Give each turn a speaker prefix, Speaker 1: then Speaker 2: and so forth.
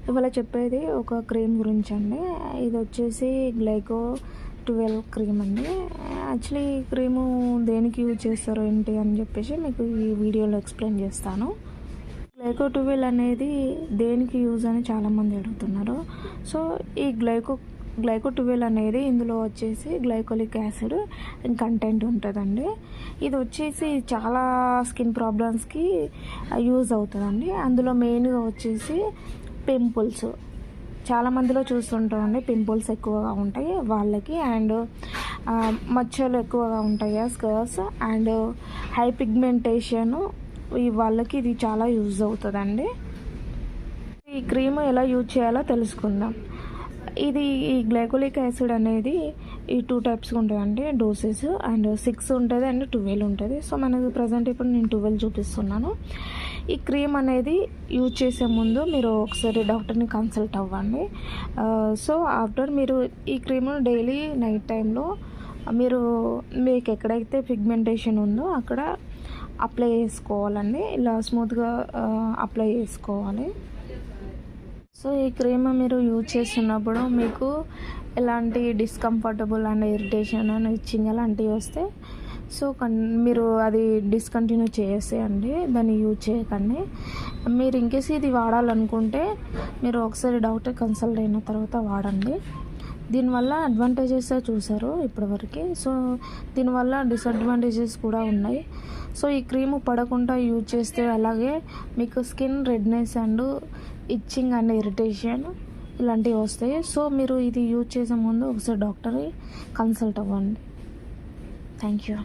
Speaker 1: ఇవాళ చెప్పేది ఒక క్రీమ్ గురించి అండి. ఇది వచ్చేసి గ్లైకో 12 క్రీమ్ అండి. యాక్చువల్లీ ఈ క్రీము దేనికి యూజ్ చేస్తారు ఏంటి అని చెప్పేసి మీకు ఈ వీడియోలో ఎక్స్ప్లెయిన్ చేస్తాను. గ్లైకో 12 అనేది దేనికి యూజ్ అని చాలామంది అడుగుతున్నారు. సో ఈ గ్లైకో 12 అనేది ఇందులో వచ్చేసి గ్లైకోలిక్ యాసిడ్ కంటెంట్ ఉంటుందండి. ఇది వచ్చేసి చాలా స్కిన్ ప్రాబ్లమ్స్కి యూజ్ అవుతుందండి. అందులో మెయిన్గా వచ్చేసి పింపుల్స్ చాలా మందిలో చూస్తుంటామండి. పింపుల్స్ ఎక్కువగా ఉంటాయి వాళ్ళకి, అండ్ మచ్చలు ఎక్కువగా ఉంటాయి స్కర్స్, అండ్ హై పిగ్మెంటేషన్ ఈ వాళ్ళకి ఇది చాలా యూజ్ అవుతుందండి. ఈ క్రీమ్ ఎలా యూజ్ చేయాలో తెలుసుకుందాం. ఈ గ్లైకోలిక్ యాసిడ్ అనేది ఈ 2 టైప్స్ ఉంటుందండి డోసెస్, అండ్ 6 ఉంటుంది అండ్ 12 ఉంటుంది. సో మనకు ప్రజెంట్ ఇప్పుడు నేను 12 చూపిస్తున్నాను. ఈ క్రీమ్ అనేది యూజ్ చేసే ముందు మీరు ఒకసారి డాక్టర్ని కన్సల్ట్ అవ్వండి. సో ఆఫ్టర్ మీరు ఈ క్రీమ్ డైలీ నైట్ టైంలో మీకు ఎక్కడైతే పిగ్మెంటేషన్ ఉందో అక్కడ అప్లై చేసుకోవాలండి. ఇలా స్మూత్గా అప్లై చేసుకోవాలి. సో ఈ క్రీమ్ మీరు యూజ్ చేస్తున్నప్పుడు మీకు ఎలాంటి discomfortable and irritation and itching అలాంటివి వస్తే సో మీరు అది డిస్కంటిన్యూ చేసేయండి, దాన్ని యూజ్ చేయకండి. మీరు ఇంకేస్ ఇది వాడాలనుకుంటే మీరు ఒకసారి డాక్టర్ కన్సల్ట్ అయిన తర్వాత వాడండి. దీనివల్ల అడ్వాంటేజెస్ చూసారు ఇప్పటివరకు. సో దీనివల్ల డిసడ్వాంటేజెస్ కూడా ఉన్నాయి. సో ఈ క్రీమ్ పడకుండా యూజ్ చేస్తే అలాగే మీకు skin redness and itching and irritation ఇలాంటివి వస్తాయి. సో మీరు ఇది యూజ్ చేసే ముందు ఒకసారి డాక్టర్ని కన్సల్ట్ అవ్వండి. Thank you.